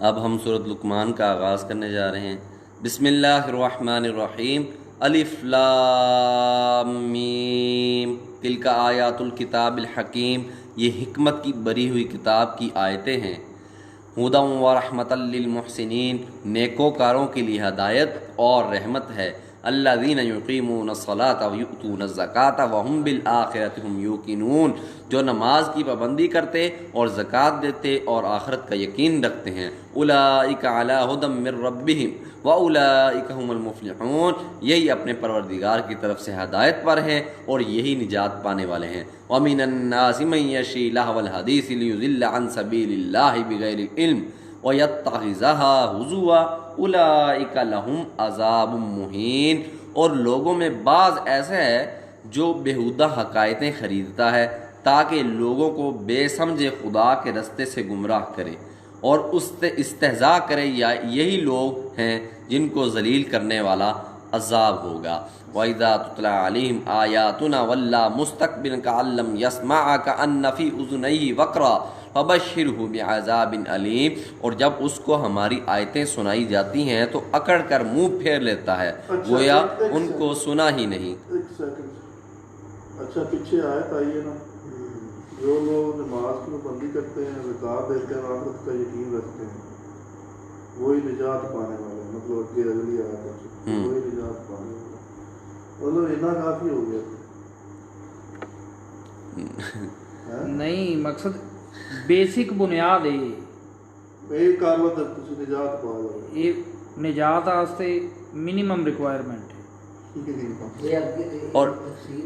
اب ہم سورۃ لقمان کا آغاز کرنے جا رہے ہیں۔ بسم اللہ الرحمن الرحیم۔ الف لام میم تلک آیات الکتاب الحکیم، یہ حکمت کی بری ہوئی کتاب کی آیتیں ہیں۔ ہدی و رحمۃ للمحسنین، نیکوکاروں کے لیے ہدایت اور رحمت ہے۔ الذین یقیمون الصلاۃ ویؤتون الزکاۃ وہم بالآخرۃ ہم یوقنون، جو نماز کی پابندی کرتے اور زکوٰۃ دیتے اور آخرت کا یقین رکھتے ہیں۔ اولئک علی ھدی من ربہم واولئک هم المفلحون، یہی اپنے پروردگار کی طرف سے ہدایت پر ہیں اور یہی نجات پانے والے ہیں۔ ومن الناس من یشری لہو الحدیث لیضل عن سبیل اللہ بغیر علم ویتخذها ہزوا اولئک لہم عذاب مہین، اور لوگوں میں بعض ایسا ہے جو بیہودہ حقائقیں خریدتا ہے تاکہ لوگوں کو بے سمجھے خدا کے رستے سے گمراہ کرے اور اس سے استہزاء کرے، یا یہی لوگ ہیں جن کو ذلیل کرنے والا عذاب ہوگا۔ وَإِذَا تُتْلَىٰ عَلَيْهِمْ آيَاتُنَا وَلَّىٰ مُسْتَكْبِرًا كَأَن لَّمْ يَسْمَعْهَا كَأَنَّ فِي أُذُنَيْهِ وَقْرًا فَبَشِّرْهُ بِعَذَابٍ أَلِيمٍ، اور جب اس کو ہماری آیتیں سنائی جاتی ہیں تو اکڑ کر منہ پھیر لیتا ہے، گویا ان کو سنا ہی نہیں۔ ایک سیکنڈ، اچھا پیچھے آیت آئی ہے نا، جو لوگ نماز کی پابندی کرتے ہیں، زکوٰۃ دیتے ہیں، آخرت کا یقین رکھتے ہیں، وہی نجات پانے والے ہیں۔ مطلب اگے اگلی آیت ہے، وہی نجات پانے والے ہیں۔ مطلب اتنا کافی ہو گیا نہیں، مقصد بیسک بنیاد ہے یہ کر لو تو تسی نجات پا جاؤ۔ یہ نجات واسطے منیمم ریکوائرمنٹ ہے۔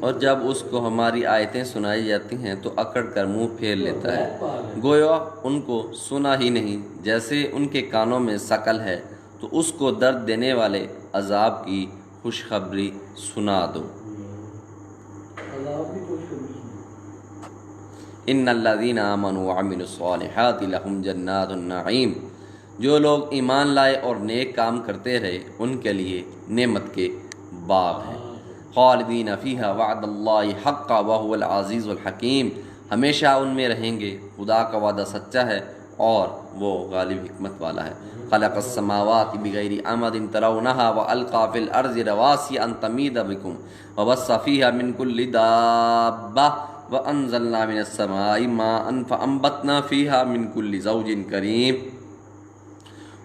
اور جب اس کو ہماری آیتیں سنائی جاتی ہیں تو اکڑ کر منہ پھیر لیتا ہے، گویا ان کو سنا ہی نہیں۔ جیسے ان کے کانوں میں ثقل ہے تو اس کو درد دینے والے عذاب کی خوشخبری سنا دو۔ ان الذین آمنوا وعملوا الصالحات لہم جنات النعیم، جو لوگ ایمان لائے اور نیک کام کرتے رہے ان کے لیے نعمت کے باغ ہیں۔ خالدین فیہا وعد اللہ حقا وہو العزیز الحکیم، ہمیشہ ان میں رہیں گے، خدا کا وعدہ سچا ہے اور وہ غالب حکمت والا ہے۔ خلق السماوات بغیر عمد ترونہا والقی فی الارض رواسی ان تمید بکم وبث فیہا من کل دابہ وانزلنا من السماء ماء فانبتنا فیہا من کل زوج کریم،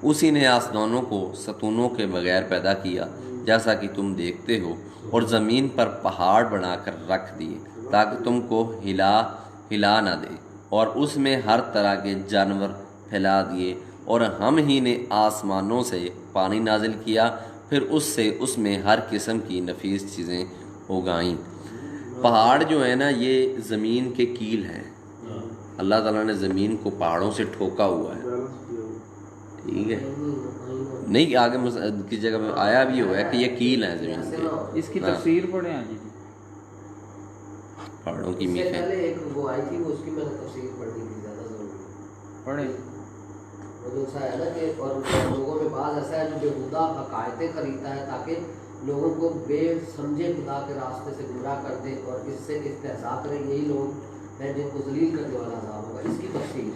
اسی نے آسمانوں کو ستونوں کے بغیر پیدا کیا جیسا کہ تم دیکھتے ہو، اور زمین پر پہاڑ بنا کر رکھ دیے تاکہ تم کو ہلا نہ دے، اور اس میں ہر طرح کے جانور پھیلا دیے، اور ہم ہی نے آسمانوں سے پانی نازل کیا، پھر اس میں ہر قسم کی نفیس چیزیں اگائیں۔ پہاڑ جو ہے نا، یہ زمین کے کیل ہیں، اللہ تعالیٰ نے زمین کو پہاڑوں سے ٹھوکا ہوا ہے، ٹھیک ہے؟ نہیں، آگے کس جگہ میں آیا بھی ہوا ہے کہ یہ کیل ہیں زمین کے۔ اس کی تفسیر پڑھیں جی، پہاڑوں کی میخیں ایک وہ آئی تھی، اس کی میں نے تفسیر پڑھنی تھی، زیادہ ضروری پڑھیں۔ وہ جو ایسا ہے نا کہ اور لوگوں میں بعض ایسا ہے جو بےہودہ حقائقیں خریدتا ہے تاکہ لوگوں کو بے سمجھے خدا کے راستے سے گمراہ کر دے اور اس سے استہزاء کرے، یہی لوگ ہیں جن کو ذلیل کرنے والا عذاب ہوگا۔ اس کی تفسیر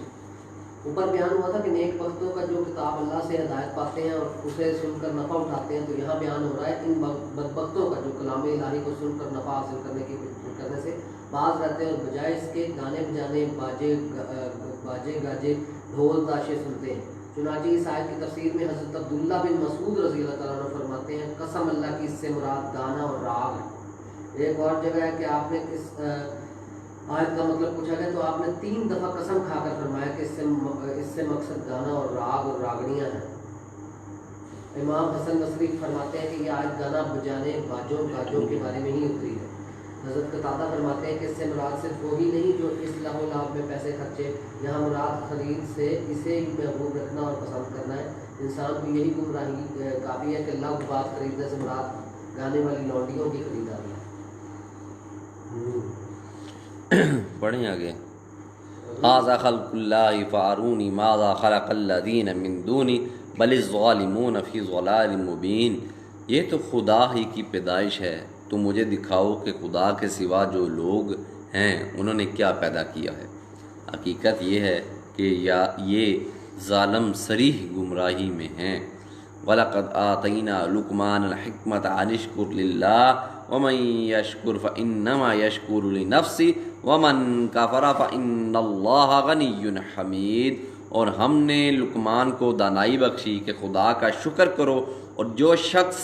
اوپر بیان ہوا تھا کہ نیک بختوں کا جو کتاب اللہ سے ہدایت پاتے ہیں اور اسے سن کر نفع اٹھاتے ہیں، تو یہاں بیان ہو رہا ہے ان بدبختوں کا جو کلام الہی کو سن کر نفع حاصل کرنے سے باز رہتے ہیں، اور بجائے اس کے گانے بجانے، باجے گاجے، ڈھول تاشے سنتے ہیں۔ چنانچہ اس آیت کی تفسیر میں حضرت عبداللہ بن مسعود رضی اللہ تعالیٰ عنہ فرماتے ہیں، قسم اللہ کی، اس سے مراد گانا اور راگ ہے۔ ایک اور جگہ ہے کہ آپ نے اس آیت کا مطلب پوچھا گیا تو آپ نے 3 دفعہ قسم کھا کر فرمایا کہ اس سے مقصد گانا اور راگ اور راگنیاں ہیں۔ امام حسن بصری فرماتے ہیں کہ یہ آیت گانا بجانے، باجوں گاجوں کے بارے میں ہی اتری ہے۔ حضرت قتادہ فرماتے ہیں کہ اس سے مراد صرف وہی نہیں جو اس لہو و لعب میں پیسے خرچے، یہاں مراد خرید سے اسے محبوب رکھنا اور پسند کرنا ہے۔ انسان کو یہی گمراہی کافی ہے کہ لغو بات خریدنے سے مراد گانے والی لونڈیوں کی خریداری ہے۔ پڑھیں آگے۔ ھذا خلق اللہ فارونی ماذا خلق الذین من دونی بل الظالمون فی ضلال مبین، یہ تو خدا ہی کی پیدائش ہے، تو مجھے دکھاؤ کہ خدا کے سوا جو لوگ ہیں انہوں نے کیا پیدا کیا ہے۔ حقیقت یہ ہے کہ یہ ظالم صریح گمراہی میں ہیں۔ وَلَقَدْ آتَيْنَا لُقْمَانَ الْحِكْمَةَ أَنِ اشْكُرْ لِلَّهِ وَمَنْ يَشْكُرْ فَإِنَّمَا يَشْكُرُ لِنَفْسِهِ وَمَنْ كَفَرَ فَإِنَّ اللَّهَ غَنِيٌّ حَمِيدٌ۔ اور ہم نے لقمان کو دانائی بخشی کہ خدا کا شکر کرو، اور جو شخص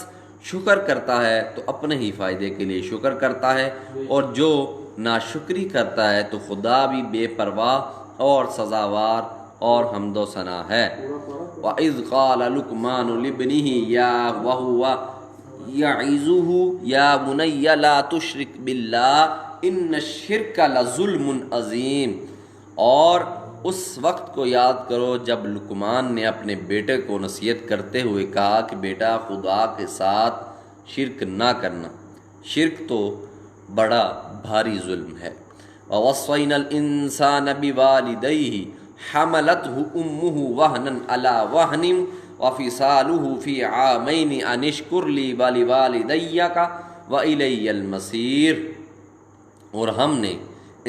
شکر کرتا ہے تو اپنے ہی فائدے کے لیے شکر کرتا ہے، اور جو ناشکری کرتا ہے تو خدا بھی بے پرواہ اور سزاوار اور حمد و ثنا ہے۔ وَإِذْ قَالَ لُقْمَانُ لِابْنِهِ وَهُوَ يَعِظُهُ يَا بُنَيَّ لَا تُشْرِكْ بِاللَّهِ إِنَّ الشِّرْكَ لَظُلْمٌ عَظِيمٌ۔ اور اس وقت کو یاد کرو جب لقمان نے اپنے بیٹے کو نصیحت کرتے ہوئے کہا کہ بیٹا خدا کے ساتھ شرک نہ کرنا، شرک تو بڑا بھاری ظلم ہے۔ وَوَصَّيْنَا الْإِنسَانَ بِوَالِدَيْهِ حَمَلَتْهُ أُمُّهُ وَهْنًا عَلَى وَهْنٍ وَفِصَالُهُ فِي عَامَيْنِ أَنِ اشْكُرْ لِي وَلِوَالِدَيَّ وَإِلَيَّ الْمَصِيرُ۔ اور ہم نے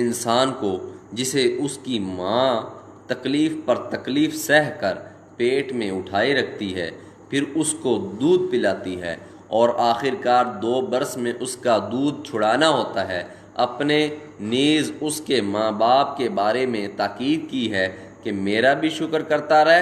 انسان کو جسے اس کی ماں تکلیف پر تکلیف سہ کر پیٹ میں اٹھائے رکھتی ہے، پھر اس کو دودھ پلاتی ہے، اور آخر کار 2 برس میں اس کا دودھ چھڑانا ہوتا ہے، اپنے نیز اس کے ماں باپ کے بارے میں تاکید کی ہے کہ میرا بھی شکر کرتا رہ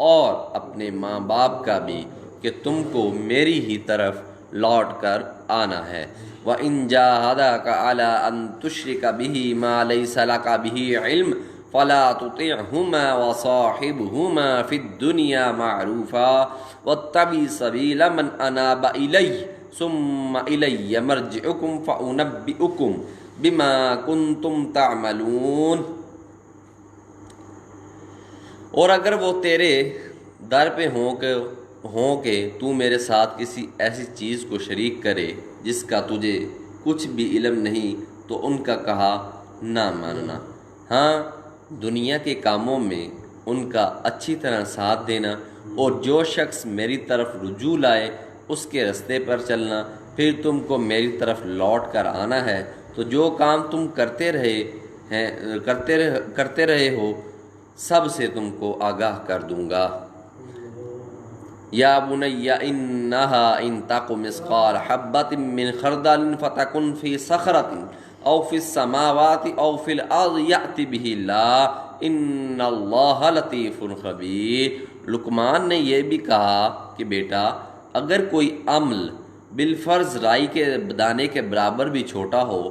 اور اپنے ماں باپ کا بھی، کہ تم کو میری ہی طرف لوٹ کر آنا ہے۔ وَإِنْ جَاهَدَاكَ عَلَىٰ أَن تُشْرِكَ بِهِ مَا لَيْسَ لَكَ بِهِ عِلْمٌ فَلَا تُطِعْهُمَا وَصَاحِبْهُمَا فِي الدُّنْيَا مَعْرُوفًا وَاتَّبِعْ سَبِيلَ مَنْ أَنَابَ إِلَيَّ ثُمَّ إِلَيَّ مَرْجِعُكُمْ فَأُنَبِّئُكُمْ بِمَا كُنْتُمْ تَعْمَلُونَ۔ اور اگر وہ تیرے در پہ ہوں کہ تو میرے ساتھ کسی ایسی چیز کو شریک کرے جس کا تجھے کچھ بھی علم نہیں، تو ان کا کہا نہ ماننا، ہاں دنیا کے کاموں میں ان کا اچھی طرح ساتھ دینا، اور جو شخص میری طرف رجوع لائے اس کے رستے پر چلنا، پھر تم کو میری طرف لوٹ کر آنا ہے، تو جو کام تم کرتے رہے ہو سب سے تم کو آگاہ کر دوں گا۔ یا بنی انہا ان تک مثقال حبۃ من خردل فتکن فی صخرۃ او فی السماوات او فی الارض یأت بہ اللہ ان اللہ لطیف خبیر۔ لقمان نے یہ بھی کہا کہ بیٹا اگر کوئی عمل بالفرض رائی کے دانے کے برابر بھی چھوٹا ہو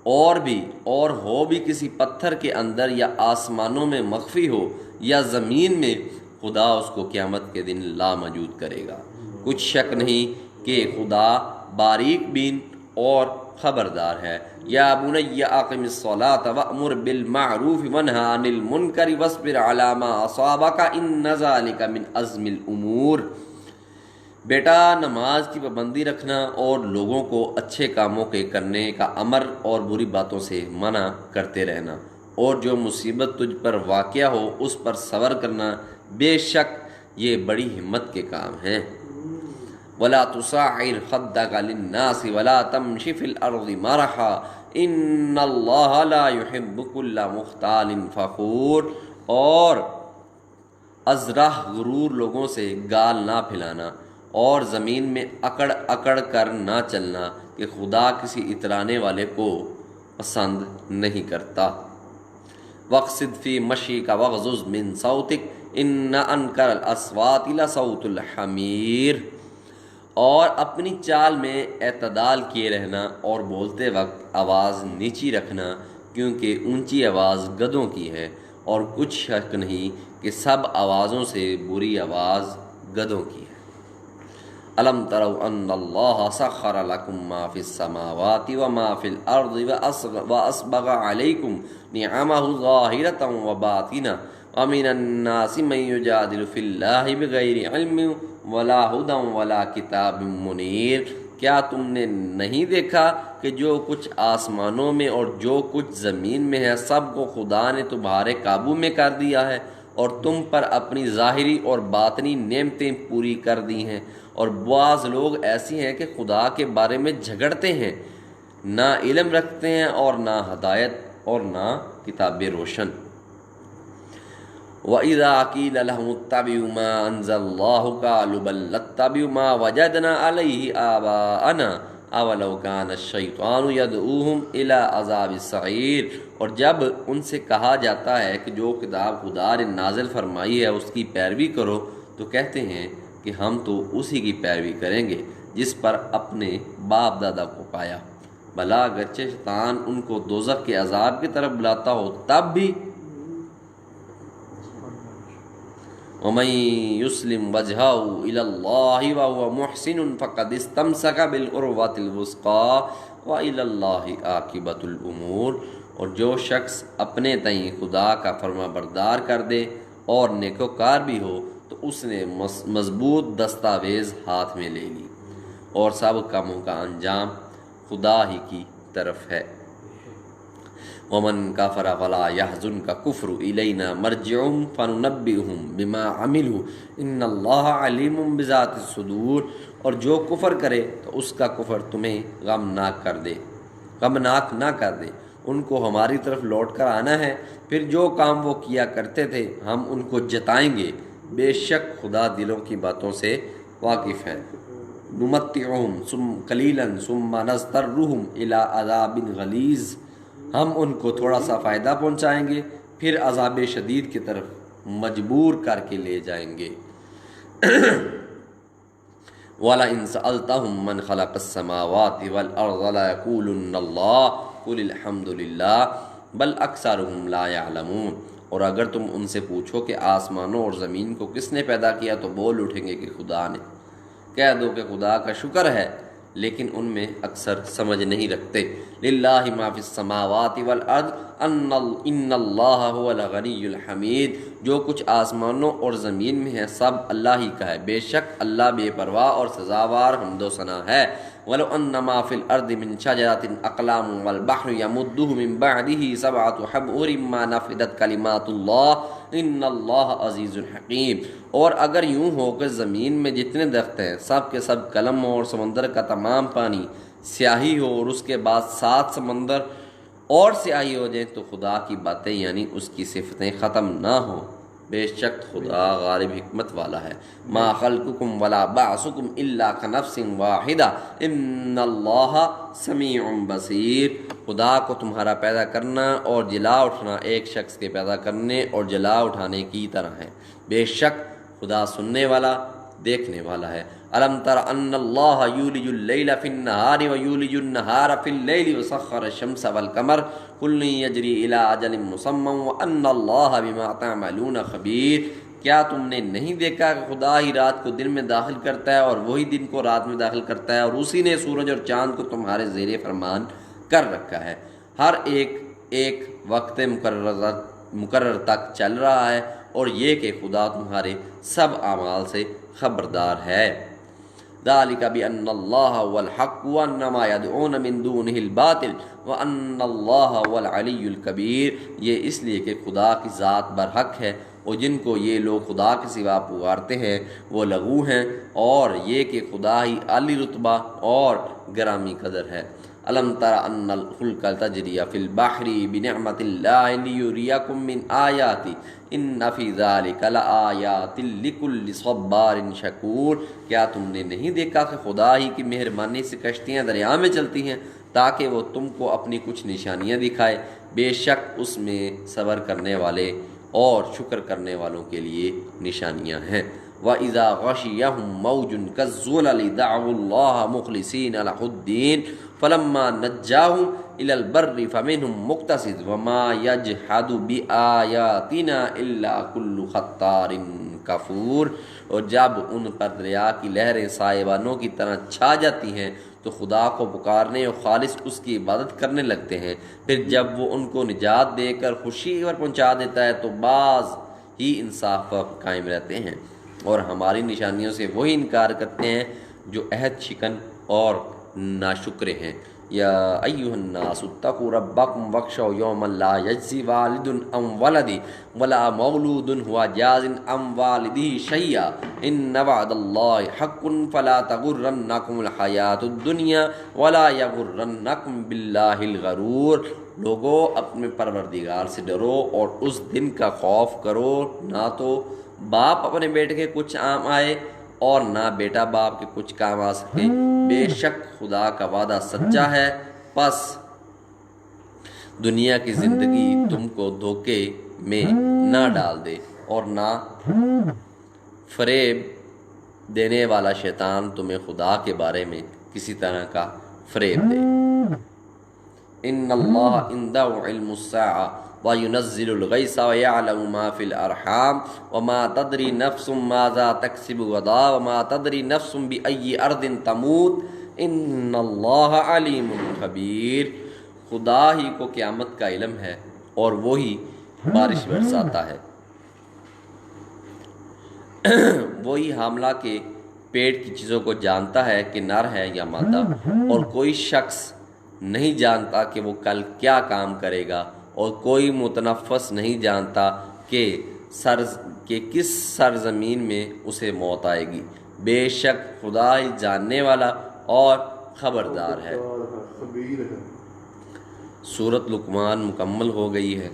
اور ہو بھی کسی پتھر کے اندر یا آسمانوں میں مخفی ہو یا زمین میں، خدا اس کو قیامت کے دن لاموجود کرے گا۔ کچھ شک نہیں کہ خدا باریک بین اور خبردار ہے۔ یا بنی اقم الصلاۃ وامر بالمعروف وانھ عن المنکر واصبر علی ما اصابک ان ذلک من عزم الامور۔ بیٹا نماز کی پابندی رکھنا اور لوگوں کو اچھے کاموں کے کرنے کا امر اور بری باتوں سے منع کرتے رہنا، اور جو مصیبت تجھ پر واقع ہو اس پر صبر کرنا، بے شک یہ بڑی ہمت کے کام ہیں۔ وَلَا تُصَعِّرْ خَدَّكَ لِلنَّاسِ وَلَا تَمْشِ فِي الْأَرْضِ مَرَحًا إِنَّ اللَّهَ لَا يُحِبُّ كُلَّ مُخْتَالٍ فَخُورٍ۔ اور ازرہ غرور لوگوں سے گال نہ پھیلانا، اور زمین میں اکڑ اکڑ کر نہ چلنا، کہ خدا کسی اترانے والے کو پسند نہیں کرتا۔ وَاقْصِدْ فِي مَشْيِكَ وَاغْضُضْ مِنْ صَوْتِكَ إِنَّ أَنْكَرَ الْأَصْوَاتِ لَصَوْتُ الْحَمِيرِ۔ اور اپنی چال میں اعتدال کیے رہنا اور بولتے وقت آواز نیچی رکھنا، کیونکہ اونچی آواز گدھوں کی ہے، اور کچھ شک نہیں کہ سب آوازوں سے بری آواز گدھوں کی ہے۔ الم تروا ان اللہ سخر لکم ما فی السماوات وما فی الارض واسبغ علیکم نعمہ ظاہرۃ وباطنہ ومن الناس من یجادل فی اللہ بغیر علم ولا ہدی ولا کتاب منیر۔ کیا تم نے نہیں دیکھا کہ جو کچھ آسمانوں میں اور جو کچھ زمین میں ہے سب کو خدا نے تمہارے قابو میں کر دیا ہے، اور تم پر اپنی ظاہری اور باطنی نعمتیں پوری کر دی ہیں، اور بعض لوگ ایسی ہیں کہ خدا کے بارے میں جھگڑتے ہیں، نہ علم رکھتے ہیں اور نہ ہدایت اور نہ کتاب روشن۔ وَإِذَا قِيلَ لَهُمُ اتَّبِعُوا مَا أَنزَلَ اللَّهُ قَالُوا بَل نَّتَّبِعُ مَا وَجَدْنَا عَلَيْهِ آبَاءَنَا أَوَلَوْ كَانَ الشَّيْطَانُ يَدْعُوهُمْ إِلَىٰ عَذَابِ السَّعِيرِ۔ اور جب ان سے کہا جاتا ہے کہ جو کتاب خدا نے نازل فرمائی ہے اس کی پیروی کرو، تو کہتے ہیں کہ ہم تو اسی کی پیروی کریں گے جس پر اپنے باپ دادا کو پایا، بھلا اگرچہ شیطان ان کو دوزخ کے عذاب کی طرف بلاتا ہو تب بھی۔ وَمَن يُسْلِمْ وَجْهَهُ إِلَى اللَّهِ وَهُوَ مُحْسِنٌ فَقَدِ اسْتَمْسَكَ بِالْعُرْوَةِ الْوُثْقَىٰ وَإِلَى اللَّهِ عَاقِبَةُ الْأُمُورِ۔ اور جو شخص اپنے تئیں خدا کا فرما بردار کر دے اور نیکوکار بھی ہو تو اس نے مضبوط دستاویز ہاتھ میں لے لی، اور سب کاموں کا انجام خدا ہی کی طرف ہے۔ وَمَن كَفَرَ فَلَا يَحْزُنْكَ كُفْرُ إِلَيْنَا مَرْجِعُهُمْ فَنُنَبِّئُهُم بِمَا عَمِلُوا إِنَّ اللَّهَ عَلِيمٌ بِذَاتِ الصُّدُورِ۔ اور جو کفر کرے تو اس کا کفر تمہیں غمناک نہ کر دے، ان کو ہماری طرف لوٹ کر آنا ہے، پھر جو کام وہ کیا کرتے تھے ہم ان کو جتائیں گے، بے شک خدا دلوں کی باتوں سے واقف ہے۔ نُمَتِّعُهُمْ قَلِيلًا ثُمَّ نَضْطَرُّهُمْ إِلَىٰ عَذَابٍ غَلِيظٍ۔ ہم ان کو تھوڑا سا فائدہ پہنچائیں گے، پھر عذاب شدید کی طرف مجبور کر کے لے جائیں گے۔ وَلَئِن سَأَلْتَهُم مَّنْ خَلَقَ السَّمَاوَاتِ وَالْأَرْضَ لَيَقُولُنَّ اللَّهُ قُلِ الْحَمْدُ لِلَّهِ بَلْ أَكْثَرُهُمْ لَا يَعْلَمُونَ۔ اور اگر تم ان سے پوچھو کہ آسمانوں اور زمین کو کس نے پیدا کیا تو بول اٹھیں گے کہ خدا نے۔ کہہ دو کہ خدا کا شکر ہے، لیکن ان میں اکثر سمجھ نہیں رکھتے۔ للہ ما فی السماوات والارض ان اللہ هو الغنی الحمید۔ جو کچھ آسمانوں اور زمین میں ہے سب اللہ ہی کا ہے، بے شک اللہ بے پرواہ اور سزاوار حمد و ثنا ہے۔ وَلَوْ أَنَّ مَا فِي الْأَرْضِ مِنْ شَجَرَةٍ أَقْلَامٌ وَالْبَحْرُ يَمُدُّهُ مِنْ بَعْدِهِ سَبْعَةُ أَبْحُرٍ مَا نَفِدَتْ كَلِمَاتُ اللَّهِ إِنَّ اللَّهَ عَزِيزٌ حَكِيمٌ۔ اور اگر یوں ہو کہ زمین میں جتنے درخت ہیں سب کے سب قلم اور سمندر کا تمام پانی سیاہی ہو، اور اس کے بعد 7 سمندر اور سیاہی ہو جائیں تو خدا کی باتیں یعنی اس کی صفتیں ختم نہ ہوں، بے شک خدا غالب حکمت والا ہے۔ ما خلقکم ولا بعثکم الا کنفس واحدہ ان اللہ سمیع بصیر۔ خدا کو تمہارا پیدا کرنا اور جلا اٹھنا ایک شخص کے پیدا کرنے اور جلا اٹھانے کی طرح ہے، بے شک خدا سننے والا دیکھنے والا ہے۔ الم تر ان اللہ یولج اللیل فی النہار ویولج النہار فی اللیل وسخر الشمس والقمر کل یجری الی اجل مسمى وان اللہ بما تعملون خبیر۔ کیا تم نے نہیں دیکھا کہ خدا ہی رات کو دن میں داخل کرتا ہے اور وہی دن کو رات میں داخل کرتا ہے، اور اسی نے سورج اور چاند کو تمہارے زیر فرمان کر رکھا ہے، ہر ایک وقت مقرر تک چل رہا ہے، اور یہ کہ خدا تمہارے سب اعمال سے خبردار ہے۔ ذالک بأن اللہ هو الحق وان ما يدعون من دونه الباطل وان اللہ هو العلی الکبیر۔ یہ اس لیے کہ خدا کی ذات برحق ہے، اور جن کو یہ لوگ خدا کے سوا پکارتے ہیں وہ لغو ہیں، اور یہ کہ خدا ہی عالی رتبہ اور گرامی قدر ہے۔ الم تر ان الفلک تجری فی البحر بنعمت اللہ لیریکم من آیاتی ان فی ذلک لآیات لکل صبار شکور۔ کیا تم نے نہیں دیکھا کہ خدا ہی کی مہربانی سے کشتیاں دریا میں چلتی ہیں تاکہ وہ تم کو اپنی کچھ نشانیاں دکھائے، بے شک اس میں صبر کرنے والے اور شکر کرنے والوں کے لیے نشانیاں ہیں۔ وَإِذَا غَشِيَهُم مَّوْجٌ كَالظُّلَلِ دَعَوُا اللَّهَ مُخْلِصِينَ لَهُ الدِّينَ فَلَمَّا نَجَّاهُمْ إِلَى الْبَرِّ فَمِنْهُم مُّقْتَصِدٌ وَمَا يَجْحَدُ بِآيَاتِنَا إِلَّا كُلُّ خَطَّارٍ كَفُورٍ۔ اور جب ان پر دریا کی لہریں سائبانوں کی طرح چھا جاتی ہیں تو خدا کو پکارنے اور خالص اس کی عبادت کرنے لگتے ہیں، پھر جب وہ ان کو نجات دے کر خوشی پر پہنچا دیتا ہے تو بعض ہی انصاف پر قائم رہتے ہیں، اور ہماری نشانیوں سے وہی انکار کرتے ہیں جو عہد شکن اور ناشکرے ہیں۔ یا ایھا الناس اتقوا ربکم واخشوا یوما لا یجزی والد عن ولدہ ولا مولود هو جاز عن والدہ شیئا ان وعد اللہ حق فلا تغرنکم الحیاۃ الدنیا ولا یغرنکم باللہ الغرور۔ لوگوں اپنے پروردگار سے ڈرو اور اس دن کا خوف کرو، نہ تو باپ اپنے بیٹے کے کچھ کام آئے اور نہ بیٹا باپ کے کچھ کام آ سکے، بے شک خدا کا وعدہ سچا ہے، پس دنیا کی زندگی تم کو دھوکے میں نہ ڈال دے اور نہ فریب دینے والا شیطان تمہیں خدا کے بارے میں کسی طرح کا فریب دے۔ ان اللہ عنده علم الساعة وینزل الغیث ویعلم ما فی الارحام وما تدری نفس ماذا تکسب غدا وما تدری نفس بأی ارض تموت ان اللہ علیم خبیر۔ خدا ہی کو قیامت کا علم ہے اور وہی بارش برساتا ہے، وہی حاملہ کے پیٹ کی چیزوں کو جانتا ہے کہ نر ہے یا مادہ، اور کوئی شخص نہیں جانتا کہ وہ کل کیا کام کرے گا، اور کوئی متنفس نہیں جانتا کہ کس سرزمین میں اسے موت آئے گی، بے شک خدا ہی جاننے والا اور خبردار ہے۔ خبیر ہے۔ سورۃ لقمان مکمل ہو گئی ہے۔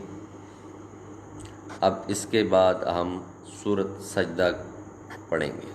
اب اس کے بعد ہم سورۃ سجدہ پڑھیں گے۔